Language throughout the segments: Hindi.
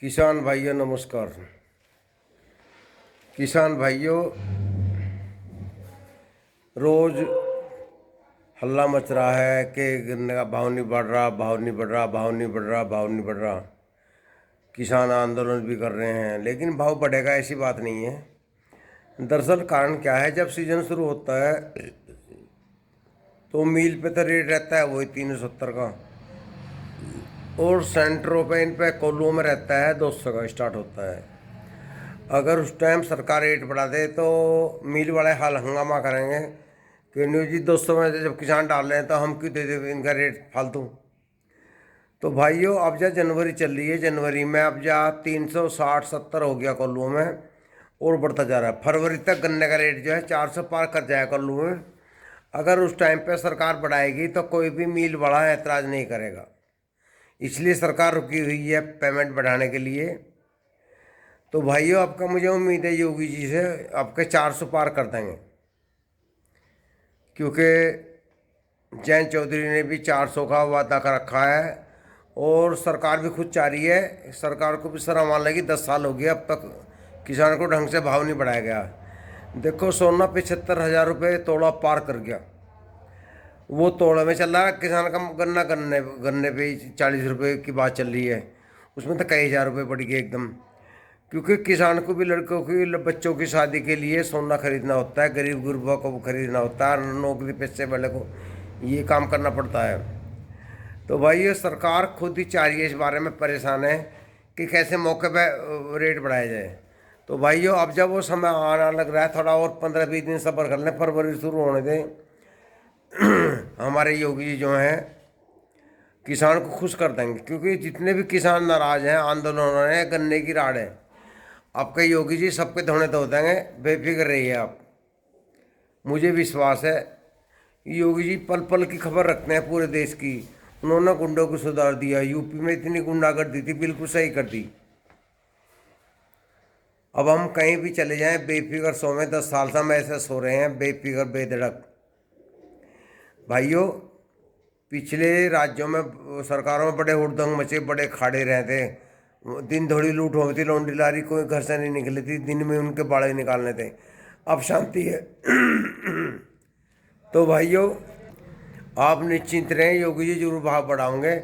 किसान भाइयों नमस्कार। किसान भाइयों, रोज हल्ला मच रहा है कि गन्ने का भाव नहीं बढ़ रहा, भाव नहीं बढ़ रहा, भाव नहीं बढ़ रहा, भाव नहीं बढ़ रहा। किसान आंदोलन भी कर रहे हैं, लेकिन भाव बढ़ेगा ऐसी बात नहीं है। दरअसल कारण क्या है, जब सीजन शुरू होता है तो मील पे तो रेट रहता है वही 370 का, और सेंटरों पे इन पे कोल्हुओं में रहता है 200 का स्टार्ट होता है। अगर उस टाइम सरकार रेट बढ़ा दे तो मिल वाले हाल हंगामा करेंगे कि न्यूज जी 200 में जब किसान डाल रहे हैं तो हम क्यों दे दे इनका रेट फालतू। तो भाइयों, अब जा जनवरी चल रही है, जनवरी में अब जा 360-70 हो गया कोल्लू में, और बढ़ता जा रहा है। फरवरी तक गन्ने का रेट जो है 400 पार कर जाएगा कोल्लू में। अगर उस टाइम पे सरकार बढ़ाएगी तो कोई भी मिल वाला ऐतराज़ नहीं करेगा, इसलिए सरकार रुकी हुई है पेमेंट बढ़ाने के लिए। तो भाइयों, आपका मुझे उम्मीद है योगी जी से आपके 400 पार कर देंगे, क्योंकि जयंत चौधरी ने भी 400 का वादा कर रखा है, और सरकार भी खुद चाह रही है। सरकार को भी शर्म आने लगी, 10 साल हो गए अब तक किसान को ढंग से भाव नहीं बढ़ाया गया। देखो, सोना 75,000 रुपये तोड़ा पार कर गया, वो तोड़े में चल रहा है। किसान का गन्ना गन्ने गन्ने पे 40 रुपये की बात चल रही है, उसमें तो कई हज़ार रुपये बढ़ गए एकदम। क्योंकि किसान को भी लड़कों की बच्चों की शादी के लिए सोना खरीदना होता है, गरीब गुरबा को खरीदना होता है, नौकरी पेशे वाले को ये काम करना पड़ता है। तो भाई, ये सरकार खुद ही चाह रही है, इस बारे में परेशान है कि कैसे मौके पे रेट बढ़ाया जाए। तो भाइयों, अब जब वो समय आना लग रहा है, थोड़ा और 15-20 दिन सब्र कर लें, फरवरी शुरू होने दें। हमारे योगी जी जो हैं किसान को खुश कर देंगे, क्योंकि जितने भी किसान नाराज हैं, आंदोलन हो रहे हैं, गन्ने की राड़ है, आपके योगी जी सबके धोने धो देंगे, बेफिक्र रहिए आप। मुझे विश्वास है, योगी जी पल पल की खबर रखते हैं पूरे देश की। उन्होंने गुंडों को सुधार दिया, यूपी में इतनी गुंडागर्दी थी, बिल्कुल सही कर दी। अब हम कहीं भी चले जाएं बेफिक्र सोवें, 10 साल से हम ऐसे सो रहे हैं बेफिक्र बेधड़क। भाइयों, पिछले राज्यों में सरकारों में बड़े हुड़दंग मचे, बड़े खाड़े रहते, दिन थोड़ी लूट होती थी, लौंडी लारी कोई घर से नहीं निकली थी, दिन में उनके बाड़े निकालने थे। अब शांति है। तो भाइयों, आप निश्चिंत रहें, योगी जी जरूर भाव बढ़ाओगे।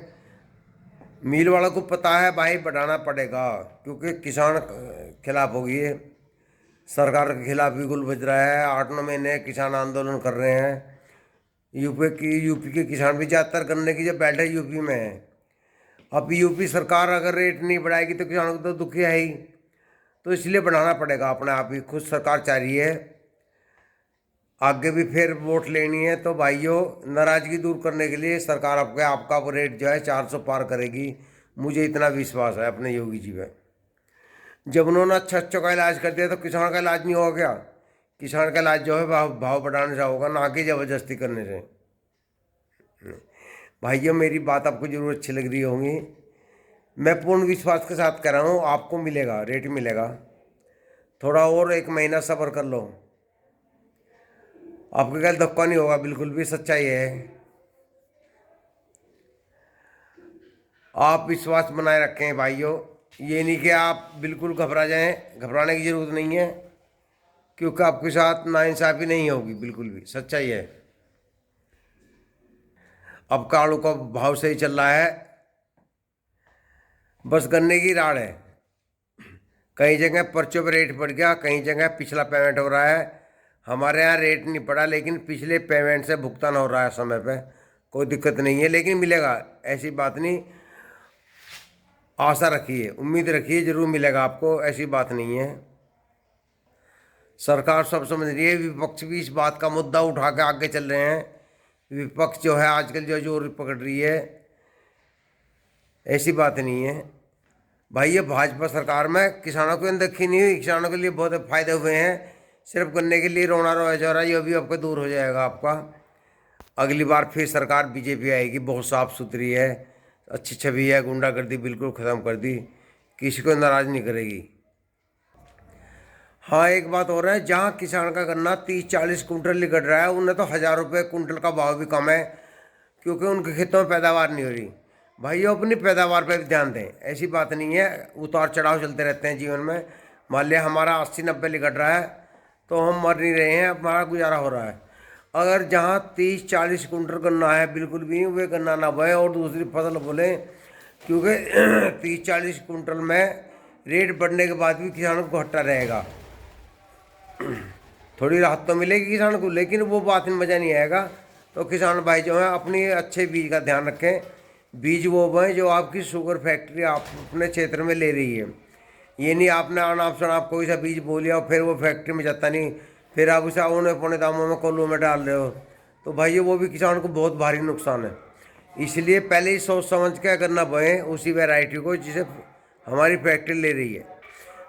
मिल वालों को पता है भाई बढ़ाना पड़ेगा, क्योंकि किसान खिलाफ हो गई है, सरकार के खिलाफ भी गुल बज रहा है। 8-9 महीने किसान आंदोलन कर रहे हैं। यूपी के किसान भी ज़्यादातर गन्ने की जो बेल्ट है यूपी में है। अब यूपी सरकार अगर रेट नहीं बढ़ाएगी तो किसानों को तो दुखी है ही, तो इसलिए बढ़ाना पड़ेगा अपने आप ही। खुद सरकार चाह रही है, आगे भी फिर वोट लेनी है, तो भाइयों नाराज़गी दूर करने के लिए सरकार आपका रेट जो है 400 पार करेगी। मुझे इतना विश्वास है अपने योगी जी पे। जब उन्होंने अच्छों का इलाज कर दिया तो किसान का इलाज नहीं होगा क्या? किसान का इलाज जो है भाव बढ़ाने से होगा, ना कि ज़बरदस्ती करने से। भाइयों, मेरी बात आपको जरूर अच्छी लग रही होगी। मैं पूर्ण विश्वास के साथ कह रहा हूँ, आपको मिलेगा, रेट मिलेगा। थोड़ा और 1 महीना सब्र कर लो, आपके ख्याल धक्का नहीं होगा, बिल्कुल भी सच्चाई है। आप विश्वास बनाए रखें भाइयों, ये नहीं कि आप बिल्कुल घबरा जाएं, घबराने की ज़रूरत नहीं है, क्योंकि आपके साथ नाइंसाफ़ी नहीं होगी, बिल्कुल भी सच्चाई है। अब का आलू का भाव सही चल रहा है, बस गन्ने की राड़ है। कई जगह पर्चों पर रेट बढ़ गया, कई जगह पिछला पेमेंट हो रहा है। हमारे यहाँ रेट नहीं पड़ा, लेकिन पिछले पेमेंट से भुगतान हो रहा है समय पे, कोई दिक्कत नहीं है, लेकिन मिलेगा, ऐसी बात नहीं। आशा रखिए, उम्मीद रखिए, जरूर मिलेगा आपको, ऐसी बात नहीं है। सरकार सब समझ रही है, विपक्ष भी इस बात का मुद्दा उठा के आगे चल रहे हैं। विपक्ष जो है आजकल जो जोर पकड़ रही है, ऐसी बात नहीं है। भाई, ये भाजपा सरकार में किसानों को अनदेखी नहीं हुई, किसानों के लिए बहुत फ़ायदे हुए हैं। सिर्फ गन्ने के लिए रोना रोया जा रहा है, ये भी आपका दूर हो जाएगा आपका। अगली बार फिर सरकार बीजेपी आएगी, बहुत साफ सुथरी है, अच्छी छवि है, गुंडागर्दी बिल्कुल ख़त्म कर दी, किसी को नाराज़ नहीं करेगी। हाँ, एक बात और है, जहाँ किसान का गन्ना 30-40 कुंटल निकल रहा है, उन्हें तो 1,000 रुपये कुंटल का भाव भी कम है, क्योंकि उनके खेतों में पैदावार नहीं हो रही। भाइयों अपनी पैदावार पे भी ध्यान दें। ऐसी बात नहीं है, उतार चढ़ाव चलते रहते हैं जीवन में। मान लिया हमारा 80-90 निकट रहा है तो हम मर नहीं रहे हैं, हमारा गुजारा हो रहा है। अगर जहाँ 30-40 कुंटल गन्ना है बिल्कुल भी वे गन्ना ना बोए और दूसरी फसल बोलें, क्योंकि 30-40 कुंटल में रेट बढ़ने के बाद भी किसानों को घाटा रहेगा। थोड़ी राहत तो मिलेगी किसान को, लेकिन वो बात में मज़ा नहीं आएगा। तो किसान भाई जो है अपनी अच्छे बीज का ध्यान रखें, बीज वो बोएं जो आपकी शुगर फैक्ट्री आप अपने क्षेत्र में ले रही है। ये नहीं आपने अनाप शनाप कोई सा बीज बो लिया और फिर वो फैक्ट्री में जाता नहीं, फिर आप उसे औने पौने दामों में कोल्लू में डाल रहे हो, तो भाई वो भी किसान को बहुत भारी नुकसान है। इसलिए पहले ही सोच समझ के गन्ना बोएं उसी वैरायटी को जिसे हमारी फैक्ट्री ले रही है।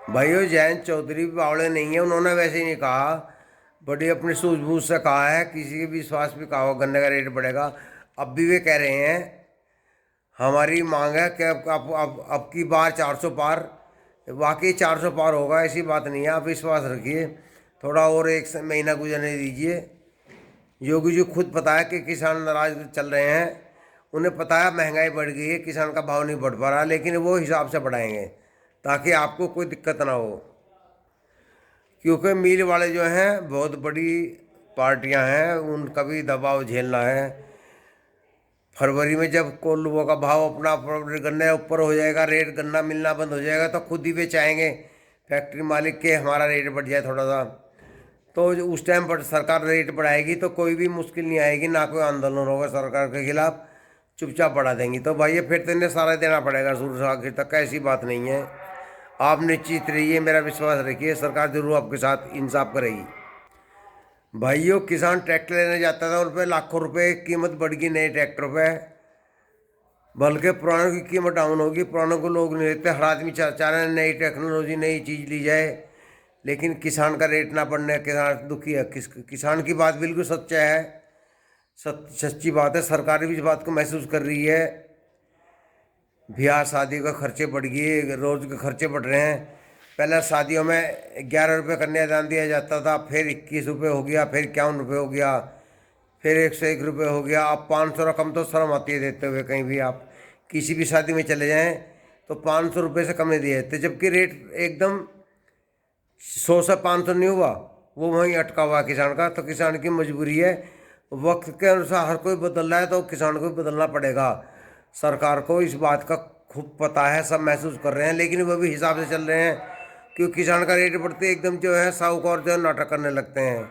भाइयों जयंत चौधरी बावड़े नहीं है, उन्होंने वैसे ही नहीं कहा, बड़ी अपनी सूझबूझ से कहा है, किसी के विश्वास भी कहा हो गन्ने का रेट बढ़ेगा। अब भी वे कह रहे हैं हमारी मांग है कि अब की बार 400 पार, वाकई 400 पार होगा, ऐसी बात नहीं है, आप विश्वास रखिए। थोड़ा और एक महीना गुजरने दीजिए। योगी जी खुद पता है कि किसान नाराज चल रहे हैं, उन्हें पता है महंगाई बढ़ गई है, किसान का भाव नहीं बढ़ पा रहा, लेकिन वो हिसाब से बढ़ाएंगे ताकि आपको कोई दिक्कत ना हो। क्योंकि मिल वाले जो हैं बहुत बड़ी पार्टियां हैं, उनका भी दबाव झेलना है। फरवरी में जब कोल्हुओं का भाव अपना गन्ने ऊपर हो जाएगा, रेट गन्ना मिलना बंद हो जाएगा, तो खुद ही बेचाएंगे फैक्ट्री मालिक के हमारा रेट बढ़ जाए थोड़ा सा। तो उस टाइम पर सरकार रेट बढ़ाएगी तो कोई भी मुश्किल नहीं आएगी, ना कोई आंदोलन होगा सरकार के खिलाफ, चुपचाप बढ़ा देंगी। तो भाई ये फिर तो इन्हें सारा देना पड़ेगा शुरू से आखिर तक, ऐसी बात नहीं है। आप निश्चित रहिए, मेरा विश्वास रखिए, सरकार जरूर आपके साथ इंसाफ करेगी। भाइयों किसान ट्रैक्टर लेने जाता था, उन पर लाखों रुपए कीमत बढ़ गई नए ट्रैक्टर पे, बल्कि पुरानों की कीमत डाउन होगी। पुरानों को लोग नहीं लेते, हर आदमी चाह रहे हैं नई टेक्नोलॉजी नई चीज़ ली जाए, लेकिन किसान का रेट ना बढ़ने किसान दुखी है। किसान की बात बिल्कुल सच्चा है, सच्ची बात है। सरकार भी इस बात को महसूस कर रही है। ब्याह शादी का खर्चे बढ़ गए, रोज़ के खर्चे बढ़ रहे हैं। पहले शादियों में 11 रुपये कन्यादान दिया जाता था, फिर 21 रुपये हो गया, फिर 51 रुपये हो गया, फिर 101 रुपये हो गया। अब 500 रकम तो शर्म आती है देते हुए, कहीं भी आप किसी भी शादी में चले जाएं तो 500 रुपये से कम नहीं दिए जाते, जबकि रेट एकदम 100 से 500 नहीं हुआ, वो वहीं अटका हुआ किसान का। तो किसान की मजबूरी है, वक्त के अनुसार हर कोई बदल रहा है तो किसान को भी बदलना पड़ेगा। सरकार को इस बात का खूब पता है, सब महसूस कर रहे हैं, लेकिन वो भी हिसाब से चल रहे हैं, क्योंकि किसान का रेट बढ़ते एकदम जो है साहूकार जो है नाटक करने लगते हैं।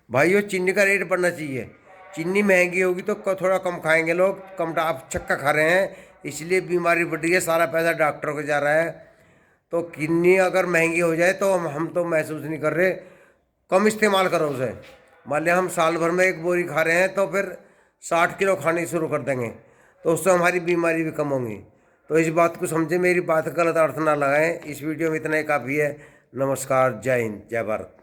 भाइयों चीनी का रेट बढ़ना चाहिए, चीनी महंगी होगी तो थोड़ा कम खाएंगे लोग, कम आप चक्का खा रहे हैं इसलिए बीमारी बढ़ रही है, सारा पैसा डॉक्टरों को जा रहा है। तो चीनी अगर महंगी हो जाए तो हम तो महसूस नहीं कर रहे, कम इस्तेमाल करो उसे। मान लिया हम साल भर में एक बोरी खा रहे हैं तो फिर 60 किलो खानी शुरू कर देंगे, तो उससे हमारी बीमारी भी कम होंगी। तो इस बात को समझे, मेरी बात गलत अर्थ ना लगाएं। इस वीडियो में इतना ही काफ़ी है। नमस्कार, जय हिंद, जय भारत।